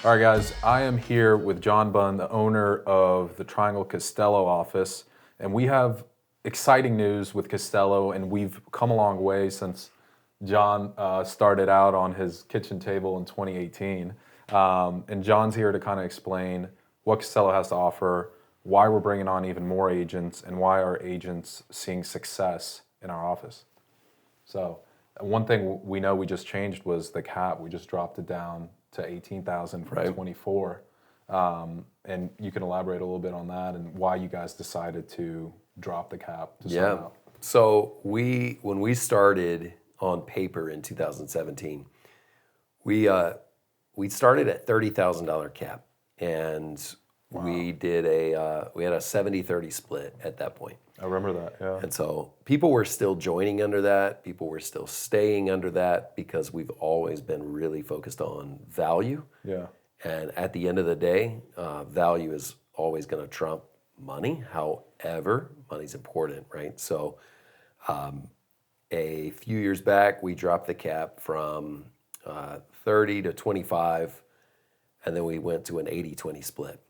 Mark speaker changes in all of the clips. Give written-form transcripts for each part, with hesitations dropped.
Speaker 1: All right, guys, I am here with Jon Bunn, the owner of the Triangle Costello office, and we have exciting news with Costello, and we've come a long way since Jon started out on his kitchen table in 2018. And Jon's here to kind of explain what Costello has to offer, why we're bringing on even more agents, and why our agents seeing success in our office. So one thing we know we just changed was the cap. We just dropped it down to 18,000 from 24. And you can elaborate a little bit on that and why you guys decided to drop the cap to start out.
Speaker 2: So when we started on paper in 2017, we started at $30,000 cap, and we did we had a 70-30 split at that point.
Speaker 1: I remember that, yeah.
Speaker 2: And so people were still joining under that. People were still staying under that because we've always been really focused on value.
Speaker 1: Yeah.
Speaker 2: And at the end of the day, value is always going to trump money. However, money's important, right? So a few years back, we dropped the cap from 30 to 25, and then we went to an 80-20 split.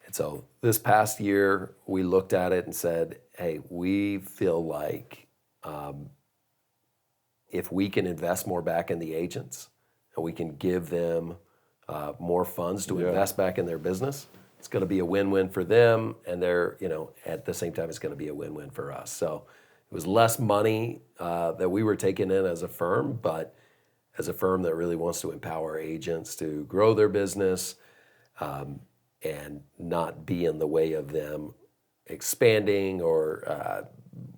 Speaker 2: And so this past year, we looked at it and said, hey, we feel like if we can invest more back in the agents and we can give them more funds to invest back in their business, it's going to be a win-win for them, and they're, at the same time, it's going to be a win-win for us. So it was less money that we were taking in as a firm, but as a firm that really wants to empower agents to grow their business, and not be in the way of them expanding, or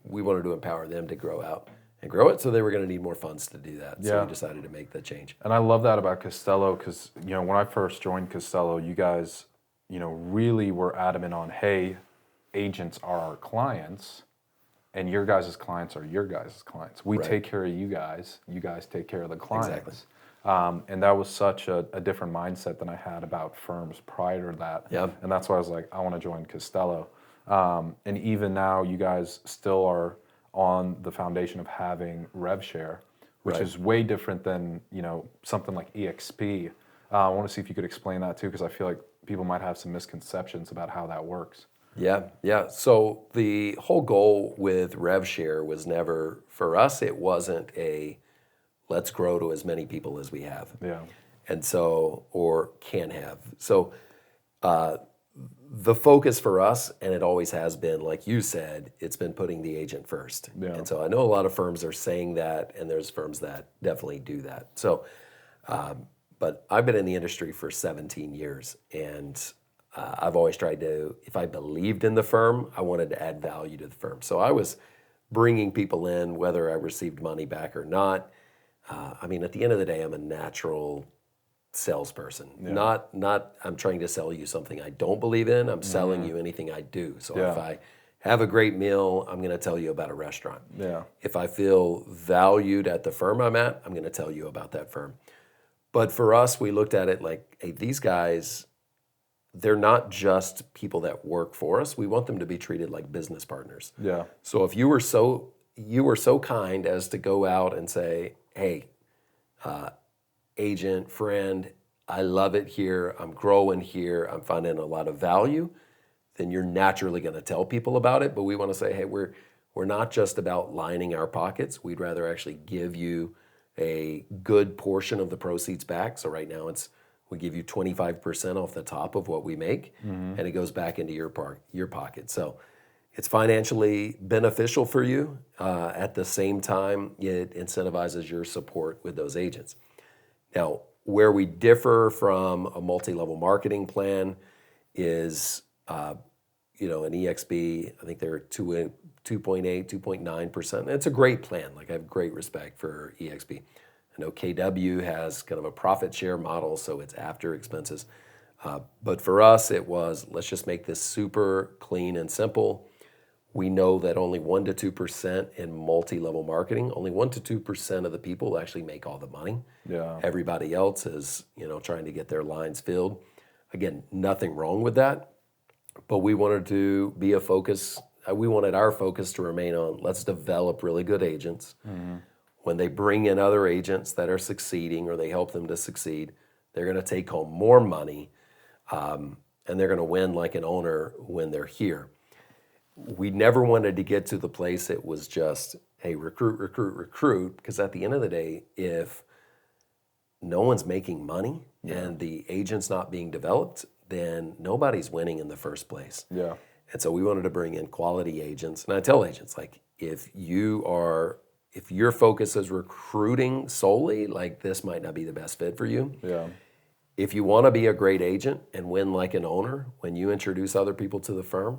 Speaker 2: we wanted to empower them to grow out and grow it, so they were going to need more funds to do that. So we decided to make the change.
Speaker 1: And I love that about Costello because, when I first joined Costello, you guys, really were adamant on, hey, agents are our clients and your guys' clients are your guys' clients. We take care of you guys take care of the clients.
Speaker 2: Exactly.
Speaker 1: And that was such a different mindset than I had about firms prior to that.
Speaker 2: Yep.
Speaker 1: And that's why I was like, I want to join Costello. And even now, you guys still are on the foundation of having rev share, which is way different than something like EXP. I want to see if you could explain that too, because I feel like people might have some misconceptions about how that works.
Speaker 2: Yeah. So the whole goal with rev share was never, for us, it wasn't a let's grow to as many people as we have.
Speaker 1: Yeah.
Speaker 2: And so, or can have. So the focus for us, and it always has been, like you said, it's been putting the agent first.
Speaker 1: Yeah.
Speaker 2: And so I know a lot of firms are saying that, and there's firms that definitely do that. So, but I've been in the industry for 17 years, and I've always tried to, if I believed in the firm, I wanted to add value to the firm. So I was bringing people in, whether I received money back or not. At the end of the day, I'm a natural salesperson.
Speaker 1: Yeah.
Speaker 2: Not I'm trying to sell you something I don't believe in. I'm selling you anything I do. So if I have a great meal, I'm going to tell you about a restaurant.
Speaker 1: Yeah.
Speaker 2: If I feel valued at the firm I'm at, I'm going to tell you about that firm. But for us, we looked at it like, hey, these guys, they're not just people that work for us. We want them to be treated like business partners.
Speaker 1: Yeah.
Speaker 2: So if you were so kind as to go out and say, hey, agent, friend, I love it here, I'm growing here, I'm finding a lot of value, then you're naturally going to tell people about it. But we want to say, hey, we're not just about lining our pockets. We'd rather actually give you a good portion of the proceeds back. So right now we give you 25% off the top of what we make, and it goes back into your pocket. So it's financially beneficial for you. At the same time, it incentivizes your support with those agents. Now, where we differ from a multi-level marketing plan is, an EXP, I think they're 2.8, 2.9%. It's a great plan. Like, I have great respect for EXP. I know KW has kind of a profit share model, so it's after expenses. But for us, it was, let's just make this super clean and simple. We know that only 1% to 2% in multi-level marketing, only 1% to 2% of the people actually make all the money.
Speaker 1: Yeah.
Speaker 2: Everybody else is, trying to get their lines filled. Again, nothing wrong with that, but we wanted to be a focus. We wanted our focus to remain on, let's develop really good agents. When they bring in other agents that are succeeding or they help them to succeed, They're going to take home more money, and they're going to win like an owner when they're here. We never wanted to get to the place it was just, hey, recruit, recruit, recruit, because at the end of the day, if no one's making money and the agent's not being developed, then nobody's winning in the first place.
Speaker 1: Yeah.
Speaker 2: And so we wanted to bring in quality agents. And I tell agents, like, if your focus is recruiting solely, like, this might not be the best fit for you.
Speaker 1: Yeah.
Speaker 2: If you want to be a great agent and win like an owner, when you introduce other people to the firm,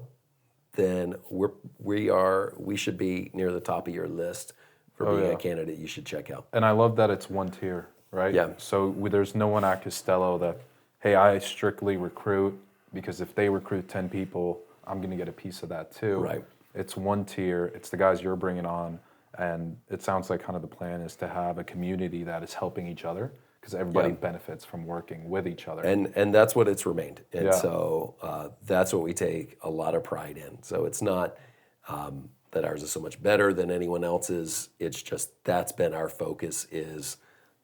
Speaker 2: then we should be near the top of your list for being a candidate you should check out.
Speaker 1: And I love that it's one tier, right?
Speaker 2: Yeah.
Speaker 1: So there's no one at Costello that, hey, I strictly recruit, because if they recruit 10 people, I'm going to get a piece of that too.
Speaker 2: Right.
Speaker 1: It's one tier. It's the guys you're bringing on. And it sounds like kind of the plan is to have a community that is helping each other, because everybody benefits from working with each other.
Speaker 2: And that's what it's remained. And
Speaker 1: Yeah.
Speaker 2: so that's what we take a lot of pride in. So it's not that ours is so much better than anyone else's. It's just that's been our focus, is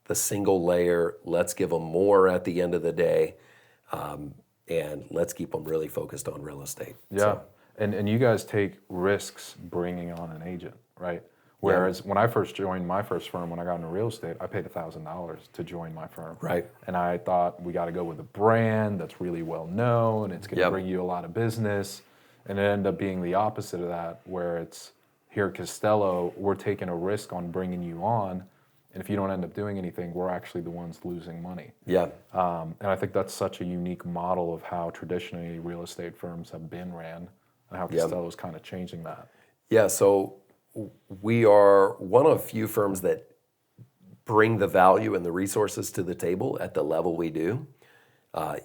Speaker 2: the single layer. Let's give them more at the end of the day, and let's keep them really focused on real estate.
Speaker 1: Yeah.
Speaker 2: So,
Speaker 1: And you guys take risks bringing on an agent, right? Whereas when I first joined my first firm, when I got into real estate, I paid $1,000 to join my firm.
Speaker 2: Right.
Speaker 1: And I thought, we got to go with a brand that's really well known. It's going to bring you a lot of business. And it ended up being the opposite of that, where it's, here at Costello, we're taking a risk on bringing you on. And if you don't end up doing anything, we're actually the ones losing money.
Speaker 2: yeah.
Speaker 1: And I think that's such a unique model of how traditionally real estate firms have been ran, and how Costello is kind of changing that.
Speaker 2: Yeah, so we are one of few firms that bring the value and the resources to the table at the level we do,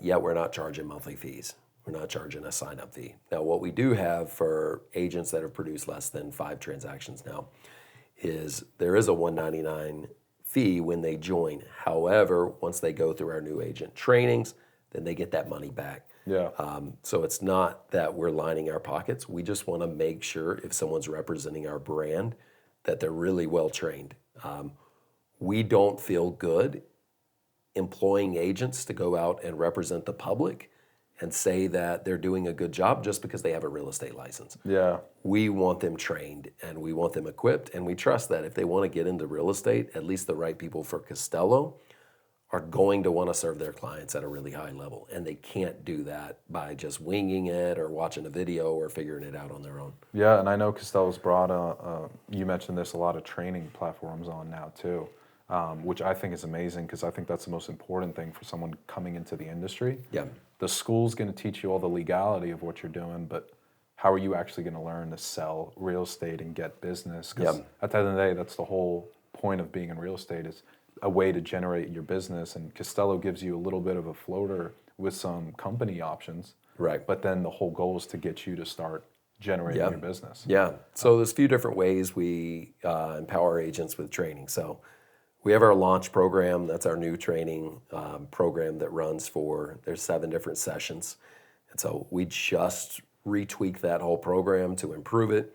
Speaker 2: yet we're not charging monthly fees. We're not charging a sign-up fee. Now, what we do have for agents that have produced less than 5 transactions now is there is a $199 fee when they join. However, once they go through our new agent trainings, then they get that money back.
Speaker 1: Yeah.
Speaker 2: So it's not that we're lining our pockets. We just want to make sure if someone's representing our brand that they're really well trained. We don't feel good employing agents to go out and represent the public and say that they're doing a good job just because they have a real estate license.
Speaker 1: Yeah.
Speaker 2: We want them trained and we want them equipped, and we trust that if they want to get into real estate, at least the right people for Costello are going to want to serve their clients at a really high level. And they can't do that by just winging it or watching a video or figuring it out on their own.
Speaker 1: Yeah, and I know Costello's brought, you mentioned there's a lot of training platforms on now too, which I think is amazing, because I think that's the most important thing for someone coming into the industry.
Speaker 2: Yeah.
Speaker 1: The school's going to teach you all the legality of what you're doing, but how are you actually going to learn to sell real estate and get business? Because at the end of the day, that's the whole point of being in real estate, is a way to generate your business. And Costello gives you a little bit of a floater with some company options.
Speaker 2: Right.
Speaker 1: But then the whole goal is to get you to start generating your business.
Speaker 2: Yeah. So there's a few different ways we empower agents with training. So we have our launch program. That's our new training program that runs there's 7 different sessions. And so we just retweaked that whole program to improve it.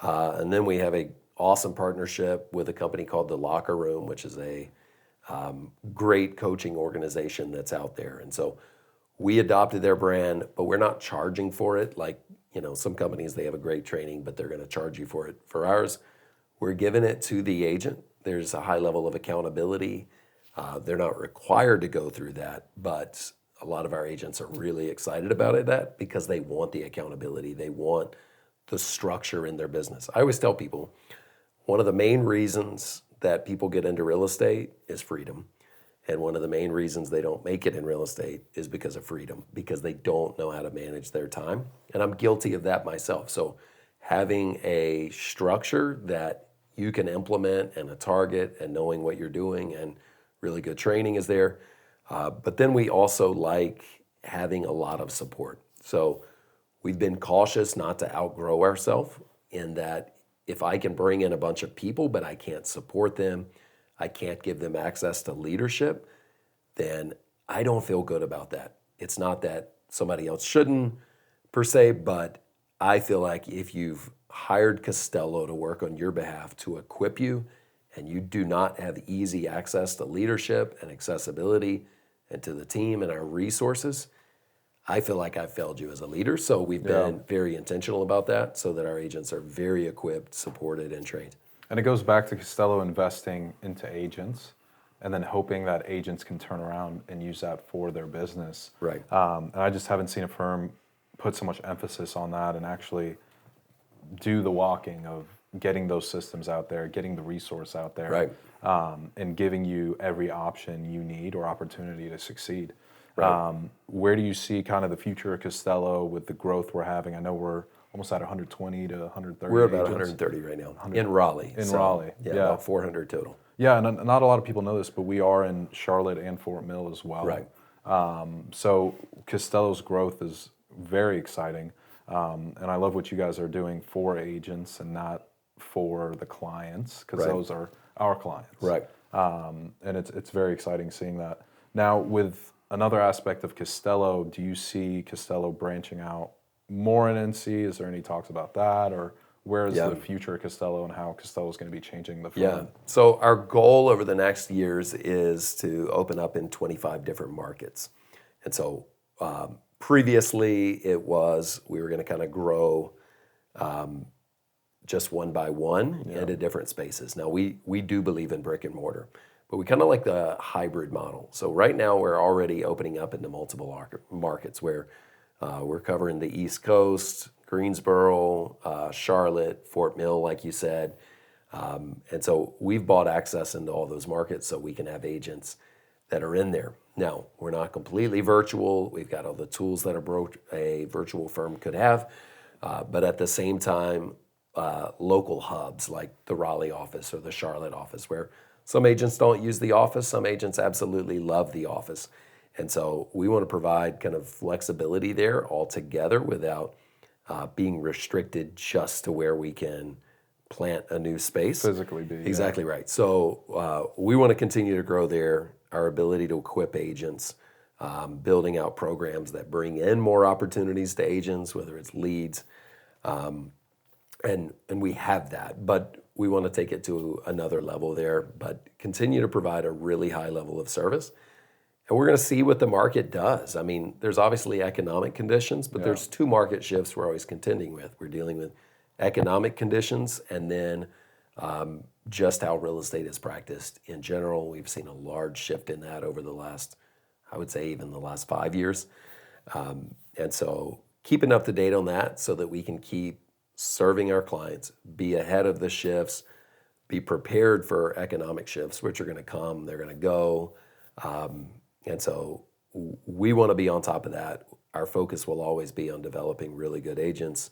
Speaker 2: And then we have a awesome partnership with a company called The Locker Room, which is a great coaching organization that's out there. And so we adopted their brand, but we're not charging for it. Like, some companies, they have a great training, but they're going to charge you for it. For ours, we're giving it to the agent. There's a high level of accountability. They're not required to go through that, but a lot of our agents are really excited about that because they want the accountability. They want the structure in their business. I always tell people, one of the main reasons that people get into real estate is freedom. And one of the main reasons they don't make it in real estate is because of freedom, because they don't know how to manage their time. And I'm guilty of that myself. So having a structure that you can implement and a target and knowing what you're doing and really good training is there. But then we also like having a lot of support. So we've been cautious not to outgrow ourselves, in that if I can bring in a bunch of people, but I can't support them, I can't give them access to leadership, then I don't feel good about that. It's not that somebody else shouldn't per se, but I feel like if you've hired Costello to work on your behalf to equip you, and you do not have easy access to leadership and accessibility and to the team and our resources, I feel like I've failed you as a leader. So we've been very intentional about that so that our agents are very equipped, supported, and trained.
Speaker 1: And it goes back to Costello investing into agents and then hoping that agents can turn around and use that for their business.
Speaker 2: Right.
Speaker 1: And I just haven't seen a firm put so much emphasis on that and actually do the walking of getting those systems out there, getting the resource out there,
Speaker 2: Right.
Speaker 1: And giving you every option you need or opportunity to succeed.
Speaker 2: Right.
Speaker 1: Where do you see kind of the future of Costello with the growth we're having? I know we're almost at 120 to 130
Speaker 2: We're about
Speaker 1: agents.
Speaker 2: 130 right now in Raleigh.
Speaker 1: In Raleigh,
Speaker 2: Yeah,
Speaker 1: yeah.
Speaker 2: about 400 total.
Speaker 1: Yeah, and not a lot of people know this, but we are in Charlotte and Fort Mill as well.
Speaker 2: Right.
Speaker 1: So Costello's growth is very exciting, and I love what you guys are doing for agents and not for the clients, because
Speaker 2: Right.
Speaker 1: those are our clients.
Speaker 2: Right.
Speaker 1: And it's very exciting seeing that. Now, with another aspect of Costello, do you see Costello branching out more in NC? Is there any talks about that, or where is the future of Costello and how Costello is going to be changing the firm?
Speaker 2: Yeah. So our goal over the next years is to open up in 25 different markets. And so previously it was, we were going to kind of grow just one by one into different spaces. Now we do believe in brick and mortar, but we kind of like the hybrid model. So right now we're already opening up into multiple markets where we're covering the East Coast, Greensboro, Charlotte, Fort Mill, like you said. And so we've bought access into all those markets so we can have agents that are in there. Now, we're not completely virtual. We've got all the tools that a virtual firm could have. But at the same time, local hubs like the Raleigh office or the Charlotte office, where some agents don't use the office, some agents absolutely love the office. And so we want to provide kind of flexibility there altogether without being restricted just to where we can plant a new space.
Speaker 1: Physically be.
Speaker 2: Exactly right. So we want to continue to grow there, our ability to equip agents, building out programs that bring in more opportunities to agents, whether it's leads. And we have that, but we want to take it to another level there, but continue to provide a really high level of service. And we're going to see what the market does. I mean, there's obviously economic conditions, but there's two market shifts we're always contending with. We're dealing with economic conditions and then just how real estate is practiced in general. We've seen a large shift in that over the last, I would say even the last 5 years. And so keeping up to date on that so that we can keep serving our clients, be ahead of the shifts, be prepared for economic shifts, which are going to come, they're going to go. And so we want to be on top of that. Our focus will always be on developing really good agents,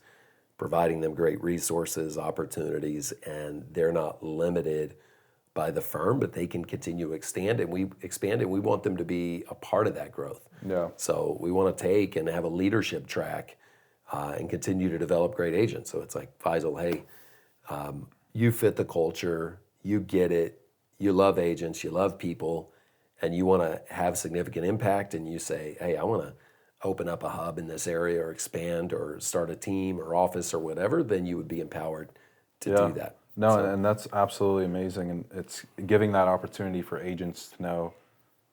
Speaker 2: providing them great resources, opportunities, and they're not limited by the firm, but they can continue to expand, and we want them to be a part of that growth.
Speaker 1: Yeah.
Speaker 2: So we want to take and have a leadership track and continue to develop great agents. So it's like, Faysal, hey, you fit the culture, you get it, you love agents, you love people, and you want to have significant impact, and you say, hey, I want to open up a hub in this area or expand or start a team or office or whatever, then you would be empowered to do that.
Speaker 1: No,
Speaker 2: So-
Speaker 1: and that's absolutely amazing. And it's giving that opportunity for agents to know,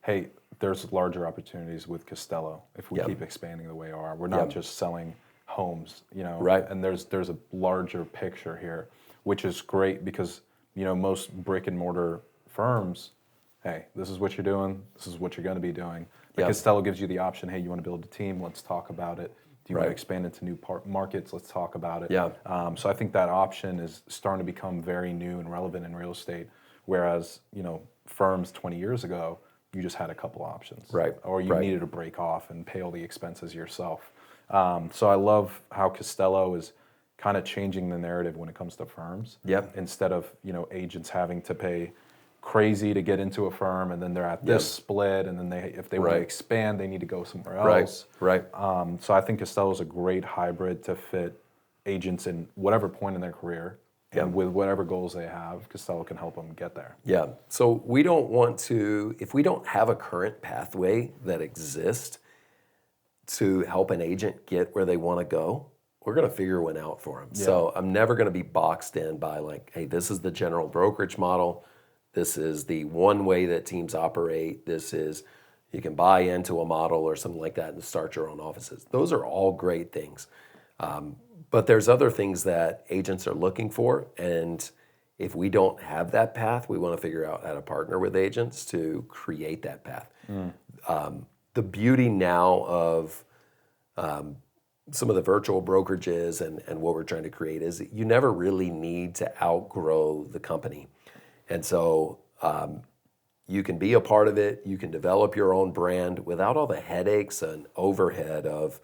Speaker 1: hey, there's larger opportunities with Costello if we keep expanding the way we are. We're not just selling homes,
Speaker 2: Right.
Speaker 1: And there's a larger picture here, which is great because, most brick and mortar firms, hey, this is what you're doing, this is what you're going to be doing. But Costello gives you the option, hey, you want to build a team, let's talk about it. Do you want to expand into new markets? Let's talk about it.
Speaker 2: Yeah.
Speaker 1: So I think that option is starting to become very new and relevant in real estate, whereas, firms 20 years ago, you just had a couple options.
Speaker 2: Right.
Speaker 1: Or you needed to break off and pay all the expenses yourself. So I love how Costello is kind of changing the narrative when it comes to firms.
Speaker 2: Yep.
Speaker 1: Instead of, agents having to pay crazy to get into a firm, and then they're at this split, and then if they want to expand, they need to go somewhere else.
Speaker 2: Right.
Speaker 1: So I think Costello is a great hybrid to fit agents in whatever point in their career, and with whatever goals they have, Costello can help them get there.
Speaker 2: Yeah. So we don't want to, if we don't have a current pathway that exists to help an agent get where they want to go, we're going to figure one out for them.
Speaker 1: Yeah.
Speaker 2: So I'm never going to be boxed in by like, hey, this is the general brokerage model. This is the one way that teams operate. This is, You can buy into a model or something like that and start your own offices. Those are all great things. But there's other things that agents are looking for. And if we don't have that path, we want to figure out how to partner with agents to create that path. The beauty now of some of the virtual brokerages and what we're trying to create is that you never really need to outgrow the company. And so you can be a part of it, you can develop your own brand without all the headaches and overhead of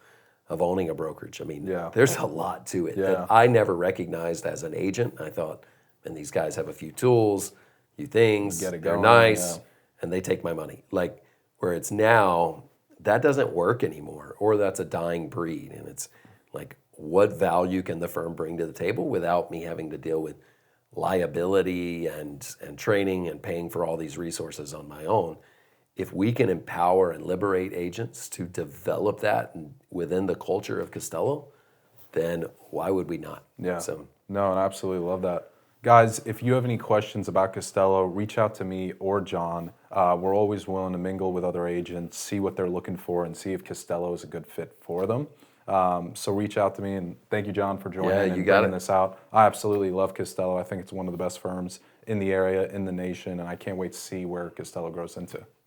Speaker 2: owning a brokerage. I mean, there's a lot to it that I never recognized as an agent. I thought, and these guys have a few tools, few things,
Speaker 1: Get it
Speaker 2: they're
Speaker 1: going,
Speaker 2: nice, and they take my money. Like where it's now, that doesn't work anymore, or that's a dying breed. And it's like, what value can the firm bring to the table without me having to deal with liability and training and paying for all these resources on my own? If we can empower and liberate agents to develop that within the culture of Costello, then why would we not?
Speaker 1: Yeah.
Speaker 2: So,
Speaker 1: No, and I absolutely love that. Guys, if you have any questions about Costello, reach out to me or John. We're always willing to mingle with other agents, see what they're looking for, and see if Costello is a good fit for them. So reach out to me, and thank you, John, for joining and bringing this out. I absolutely love Costello. I think it's one of the best firms in the area, in the nation, and I can't wait to see where Costello grows into.